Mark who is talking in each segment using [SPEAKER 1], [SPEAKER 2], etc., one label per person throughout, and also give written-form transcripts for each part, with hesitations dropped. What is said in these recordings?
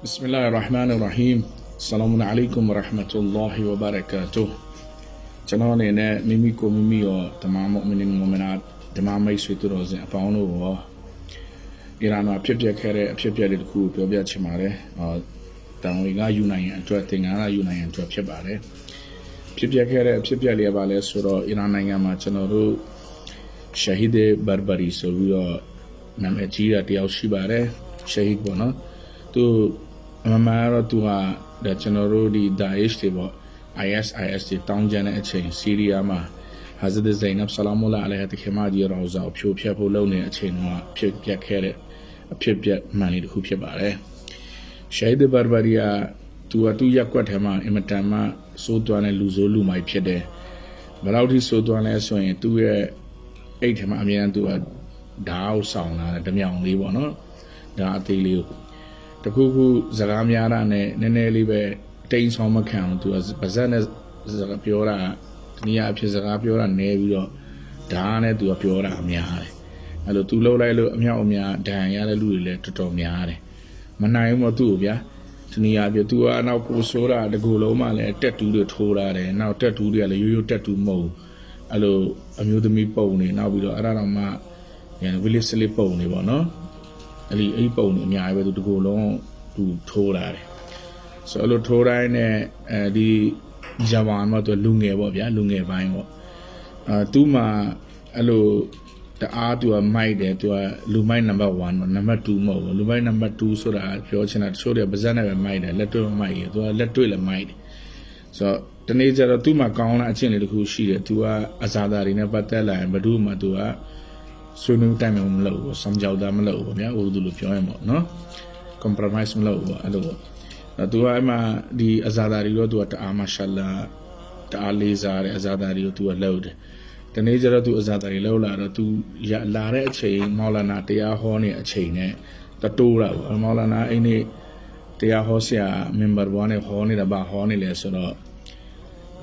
[SPEAKER 1] بسم الله الرحمن الرحيم السلام عليكم ورحمة الله وبركاته ကျွန်တော်အနေနဲ့မိမိကိုမိမိရောဓမ္မမုမင်မုမနာဓမ္မမိတ်ဆွေတို့တော်စင်အပေါင်းတို့ရောအီရန်မှာဖြစ်ပျက်ခဲ့တဲ့အဖြစ်အပျက်တွေတခုပြောပြချင်ပါတယ်။တောင်ဝေကယူနိုင်ရန်အတွက်သင်္ကန်းကယူနိုင်ရန်အတွက်ဖြစ်ပါတယ်။ဖြစ်ပျက်ခဲ့တဲ့အဖြစ်အပျက်တွေကပါလဲဆိုတော့အီရန်နိုင်ငံမှာကျွန်တော်တို့ရှာဟီဒ်ဘာဘာရီဆိုပြီးတော့နာမည်ကြီးတဲ့တယောက်ရှိပါတယ်။ရှာဟီဒ်ပေါ့နော်။သူအမှန်တော့သူကကျွန်တော်တို့ဒီ Daesh တွေပေါ့IS တွေတောင်းကြတဲ့အချိန်ဆီးရီးယားမှာဟာဇတ်ဇိုင်နပ်ဆလာမူလာအလိုင်ဟ်တခင်မကြီးရောဇာဖြိုဖျက်ဖို့လုပ်နေတဲ့အချိန်တော့ဖြစ်ပျက်ခဲ့တဲ့အဖြစ်ပျက်မှန်လေးတစ်ခုဖြစ်ပါတယ်။ရှိုင်ဒ်ဘာဘာရီယာသူရက်ကွက်ထဲမှာအင်မတန်မှစိုးသွမ်းတဲ့လူဆိုးလူမိုက်ဖြစ်တယ်။ဘယ်လောက်ထိစိုးသွမ်းလဲဆိုရင်သူ့ရဲ့အိတ်ထဲမှာအမြဲတမ်းသူကဓာတ်အောင်ဆောင်လာတဲ့ဓမြောင်လေးပေါ့နော်။ဒါအသေးလေးကိုတခုခုစကားများတာနဲ့နည်းနည်းလေးပဲတိန်ဆောင်မခံအောင်သူကပါဇက်နဲ့စကားပြောတာဒီနေရာအဖြစ်စကားပြောတာနည်းပြီးတော့ဓာတ်နဲ့သူကပြောတာအများတယ်အဲ့လိုသူလှုပ်လိုက်လို့အမြောက်အများဒဏ်ရတဲ့လူတွေလည်းတော်တော်များတယ်မနိုင်ဘူးမသူ့ကိုဗျာဒီနေရာပြသူကအနောက်ကိုဆိုးတာတကူလုံးမှလည်းတက်တူးတွေထိုးတာတယ်နောက်တက်တူးတွေကလည်းရိုးရိုးတက်တူးမဟုတ်အဲ့လိုအမျိုးသမီးပုံနေနောက်ပြီးတော့အဲ့ဒါတော့မှဝီလစ်စလစ်ပုံနေပေါ့နော်အဲ့ပုံနေအများကြီးပဲသူတကူလုံးသူထိုးတာတယ်ဆိုတော့လို့ထိုးတိုင်းနဲ့ဒီဂျပန်မှာသူလူငယ်ပေါ့ဗျာလူငယ်ပိုင်းပေါ့သူ့မှာအဲ့လိုတအားသူကမိုက်တယ်သူကလူမိုက်နံပါတ်1ပေါ့နံပါတ်2မဟုတ်ဘူးလူမိုက်နံပါတ်2ဆိုတာပြောချင်တာတချို့တွေပါဇက်နဲ့ပဲမိုက်တယ်လက်တွေ့မိုက်ရသူကလက်တွေ့လည်းမိုက်တယ်ဆိုတော့တနေ့ကျတော့သူ့မှာကောင်းတဲ့အချင်းလေးတစ်ခုရှိတယ်သူကအဇာတာတွေနဲ့ပတ်သက်လာရင်ဘယ်သူမှသူကဆွေးနွေးတိုင်းမလုပ်ဘူးစံကြောက်တာမလုပ်ဘူးဗျာဥဒူလိုပြောရင်ပေါ့နော် compromise မလုပ်ဘူးအဲ့လိုသူကအဲ့မှာဒီအဇာတာတွေတော့သူကတအားမာရှာလာတအားလေးစားတဲ့အဇာတာတွေကိုသူကလှုပ်တယ်တနေ့ကျတော့သူအဇာတာတွေလှုပ်လာတော့သူလာတဲ့အချိန်မော်လာနာတရားဟောနေအချိန်နဲ့တိုးတာပေါ့မော်လာနာအဲ့ဒီတရားဟောဆရာ member 1နဲ့ဟောနေတာဘာဟောနေလဲဆိုတော့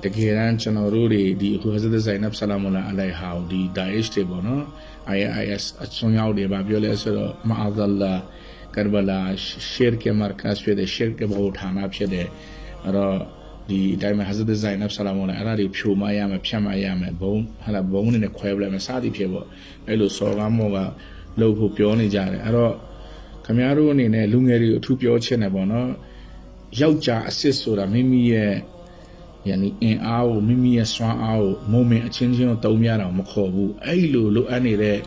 [SPEAKER 1] တကယ်တမ်းကျွန်တော်တို့တွေဒီအခုဟဇတ်ဇိုင်နပ်ဆလာမူလာအလိုင်ဟာဒီ Daesh တွေပေါ့နော် IS အစွန်းရောက်တွေဘာပြောလဲဆိုတော့မာအဒလာ Karbala ရှေရ်ကမာကတ်ဖြစ်တဲ့ရှေရ်ကဘောဌာနဖြစ်တဲ့အဲ့တော့ဒီအတိုင်းမှာဟဇတ်ဇိုင်နပ်ဆလာမူလာအဲ့ဒါတွေဖြိုမရမယ်ဖြတ်မရမယ်ဘုံနဲ့ခွဲပလိုက်မယ်စသည်ဖြစ်ပေါ့အဲ့လိုစော်ကားမောကလှုပ်ဖို့ပြောနေကြတယ်အဲ့တော့ခင်ဗျားတို့အနေနဲ့လူငယ်တွေကိုအထူးပြောချင်တယ်ပေါ့နော်ယောက်ျားအစ်စ်ဆိုတာမိမိရဲ့အင်အားကိုမိမိရဲ့စွမ်းအားကိုမုံမင်အချင်းချင်းကိုတုံးရတာမခေါ်ဘူးအဲ့လိုလိုအပ်နေတဲ့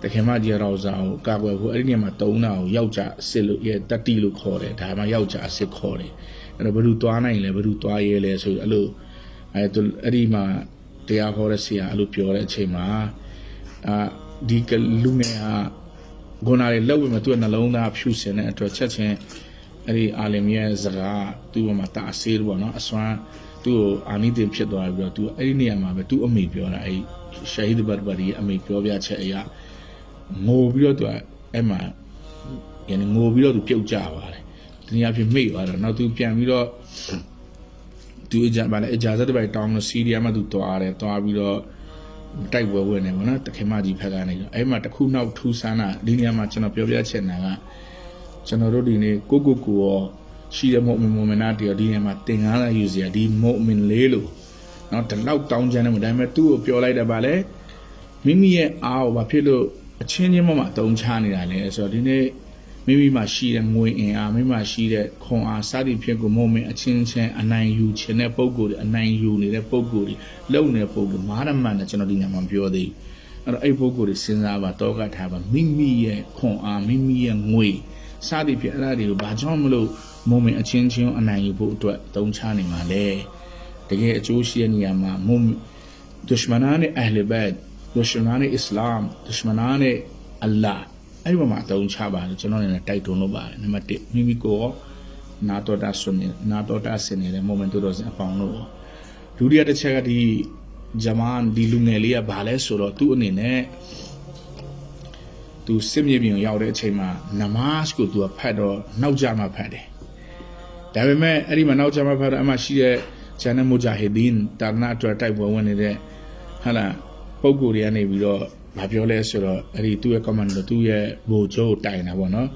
[SPEAKER 1] တခင်မကြီးရောဇာကိုကာကွယ်ဖို့အဲ့ဒီနေရာမှာတုံးတာကိုယောက်ျားအစ်စ်လို့ရဲ့တတိလို့ခေါ်တယ်ဒါမှယောက်ျားအစ်စ်ခေါ်တယ်အဲ့တော့ဘယ်သူသွားနိုင်လဲဘယ်သူသွားရဲလဲဆိုအဲ့လိုအဲ့ဒီမှာတရားဟောတဲ့ဆရာအဲ့လိုပြောတဲ့အချိန်မှာဒီလူငယ်ဟာဂုဏတွေလောက်ဝင်မှသူ့နှလုံးသားဖြူစင်တဲ့အတွက်ချက်ချင်းအဲ့ဒီအာလင်ရဲ့စကားသူ့မှာတာအစေးပေါ့နော်အစွမ်းသူ့ကိုအာနိသင်ဖြစ်သွားပြီးတော့သူအဲ့ဒီနေရာမှာပဲသူ့အမေပြောတာအဲ့ရှာဟီဒ်ဘာဘာရီအမေပြောပြချက်အရာငိုပြီးတော့သူအဲ့မှာငိုပြီးတော့သူပြုတ်ကြပါတယ်ဒီနေရာဖြစ်မိသွားတော့နောက်သူပြန်ပြီးတော့သူအကြမ်းပါလေအကြဇတ်တွေတောင်းလို့စီးရီးယားမှာသူသွားတယ်သွားပြီးတော့တိုက်ပွဲဝင်နေပေါ့နော်တခင်မကြီးဖက်ကနေတော့အဲ့မှာတခုနောက်ထူးဆန်းတာဒီနေရာမှာကျွန်တော်ပြောပြချင်တာကကျွန်တော်တို့ဒီနေ့ကိုရောရှိတဲ့မုံမင်နာတည်းဒီနေရာမှာသင်္ကန်းလာယူစရာဒီမုံမင်လေးလို့နော်ဒီလောက်တောင်းကြတယ်ဒါပေမဲ့သူ့ကိုပြောလိုက်တယ်ဗာလေမိမိရဲ့အားကိုဘာဖြစ်လို့အချင်းချင်းမှအတုံးချနေတာလဲဆိုတော့ဒီနေ့မိမိမှာရှိတဲ့ငွေအင်အားမိမိမှာရှိတဲ့ခွန်အားစသည်ဖြင့်ကိုမုံမင်အချင်းချင်းအနိုင်ယူခြင်းတဲ့ပုံကိုယ်တွေအနိုင်ယူနေတဲ့ပုံကိုယ်တွေလုံနေတဲ့ပုံကိုမာရမန်နဲ့ကျွန်တော်ဒီညမှာပြောသေးအဲ့တော့အဲ့ပုံကိုယ်တွေစဉ်းစားပါတောကထားပါမိမိရဲ့ခွန်အားမိမိရဲ့ငွေစသည်ဖြင့်အဲ့ဒါတွေကိုဘာကြောင့်မလို့မုံမင်အချင်းချင်းအနိုင်ယူဖို့အတွက်တုံးချနေမှာလဲတကယ်အကျိုးရှိတဲ့နေရာမှာမုံဒုရှမနာနဲ့အဟ်လ်ဘတ်ဒုရှမနာနဲ့အစ္စလာမ်ဒုရှမနာနဲ့အလ္လာဟ်အဲ့ဒီမှာအတုံးချပါတယ်ကျွန်တော်လည်းတိုက်တွန်းလို့ပါတယ်နံပါတ်1မိမိကိုနာတော်တာဆွနေနာတော်တာဆင်နေတဲ့ moment တို့အပေါင်းလို့ဒုတိယတစ်ချက်ကဒီဂျမန်ဒီလူငယ်လေးကဘာလဲဆိုတော့သူ့အနေနဲ့သူစစ်မြေပြင်ရောက်တဲ့အချိန်မှာနမတ်ကိုသူကဖတ်တော့နောက်ကျမှဖတ်တယ်ဒါပေမဲ့အဲ့ဒီမှာနောက်ကျမှဖတ်တော့အမှရှိတဲ့ဂျန်နမူဂျာဟီဒင်တာနာအတွက်တိုက်ပွဲဝင်နေတဲ့ဟာလာပုံကိုယ်တွေကနေပြီးတော့မပြောလဲဆိုတော့အဲ့ဒီသူ့ရဲ့ command သူ့ရဲ့ဘိုလ်ချုပ်တိုင်တာပေါ့နော်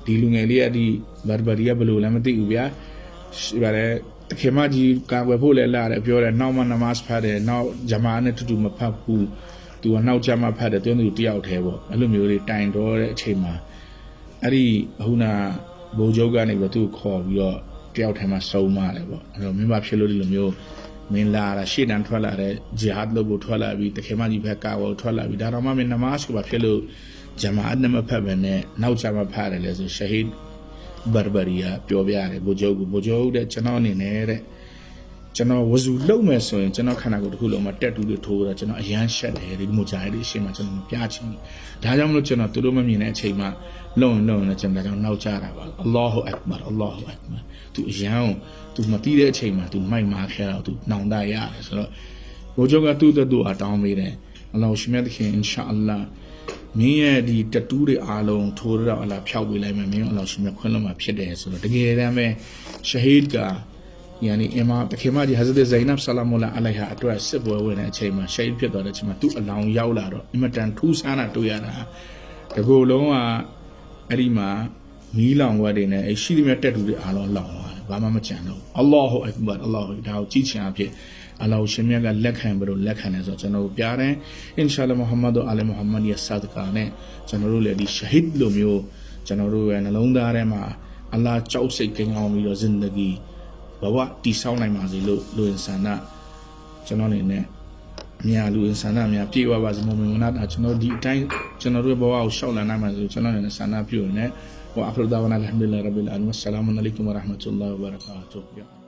[SPEAKER 1] ဒီလူငယ်လေးကဒီဘာဘာရီကဘယ်လိုလဲမသိဘူးဗျာဗါလဲတခင်မကြီးကာကွယ်ဖို့လဲလာတယ်ပြောတယ်နောက်မှနမတ်ဖတ်တယ်နောက်ဂျမားနဲ့တူတူမဖတ်ဘူးသူကနောက်ကျမှဖတ်တယ်သူတယောက်တည်းပေါ့အဲ့လိုမျိုးတွေတိုင်တော့တဲ့အချိန်မှာအဲ့ဒီအခုနာဘိုးချုပ်ကနေပြီးသူ့ခေါ်ပြီးတော့တယောက်ထဲမှာစုံမာတယ်ပေါ့အဲ့တော့မင်းမဖြစ်လို့ဒီလိုမျိုးမင်းလာတာရှေ့တန်းထွက်လာတဲ့ဂျီဟတ်လို့ဖို့ထွက်လာပြီးတခင်မကြီးဘက်ကာဝထွက်လာပြီးဒါတော့မှမင်းနမတ်ကိုပါဖြစ်လို့ဂျမားနဲ့မဖတ်ပဲနဲ့နောက်ကျမှဖတ်တယ်လေဆိုရှဟီဒ်ဘာဘာရီယာပြောပြရတယ်ဘိုးချုပ်တဲ့ကျွန်တော်အနေနဲ့တဲ့ကျွန်တော်ဝဇူလုံးမယ်ဆိုရင်ကျွန်တော်ခန္ဓာကိုယ်တစ်ခုလုံးမှာတက်တူတွေထိုးတော့ကျွန်တော်အရန်ရှက်တယ်ဒီမိုဂျာရီအရှင်မှာကျွန်တော်ပြချင်ဒါကြောင့်မလို့ကျွန်တော်သူတို့မမြင်တဲ့အချိန်မှာလုံနဲ့ကျွန်တော်နောက်ကျတာပါအလ္လာဟူအက်ဘာအလ္လာဟူအက်ဘာသူအရန်သူမသိတဲ့အချိန်မှာသူမိုက်မာခဲတော့သူနောင်တရတယ်ဆိုတော့ဘိုးချုပ်ကသူ့တူအတောင်းပေးတယ်အလ္လာဟ်ရှင်မြတ်ခင်အင်ရှာအလ္လာမင်းရဲ့ဒီတတူးတွေအားလုံးထိုးတော့အလားဖျောက်ပေးလိုက်မယ်မင်းအလ္လာဟ်ရှင်မြတ်ခွင့်လို့မှဖြစ်တယ်ဆိုတော့တကယ်တမ်းပဲရှဟီဒ်ကYani အမတခင်မကြီး Hazrat Zainab Salamullah Alaiha အတွက်စစ်ပွဲဝင်တဲ့အချိန်မှာရှဟီဒ်ဖြစ်သွားတဲ့အချိန်မှာသူ့အလောင်းရောက်လာတော့အင်မတန်ထူးဆန်းတာတွေ့ရတာတကူလုံးကအဲ့ဒီမှာမီးလောင်ဝတ်တွေနဲ့အဲ့ရှိသမျှတက်တူတွေအားလုံးလောင်သွားတယ်ဘာမှမကြံတော့အလ္လာဟူအက်ဘာအလ္လာဟူဒါကိုကြည်ချင်အဖြစ်အလ္လာဟ်ရှင်မြတ်ကလက်ခံပြီးတော့လက်ခံတယ်ဆိုတော့ကျွန်တော်ပြတယ်အင်ရှာအလ္လာဟ်မုဟမ္မဒ်အလ္မုဟမ္မဒ်ရဲ့ဆာဒကာနဲ့ကျွန်တော်တို့လည်းဒီရှဟီဒ်လိုမျိုးကျွန်တော်တို့ရဲ့နှလုံးသားထဲမှာအလ္လာဟ်ကြောက်စိတ်ကင်းအောင်ပြီးတော့ဇင်ဒဂီဘဝတီဆောင်းနိုင်ပါစေလို့လူအင်ဆန္ဒကျွန်တော်အနေနဲ့အများလူအင်ဆန္ဒအများပြေဝပါစေမုံမင်္ဂလာတာကျွန်တော်ဒီအတိုင်းကျွန်တော်တို့ဘဝကိုရှောက်လန်းနိုင်ပါစေကျွန်တော်အနေနဲ့ဆန္ဒပြုနေတယ်ဟောအဖရဒါဝနာအလ်ဟမ်ဒူလ illah ရဘ်အလ်အာလမင်အစ္စလာမူအလိုင်ကွမ်ဝရဟ်မတ်တူလာဟ်ဝဘရကာတူ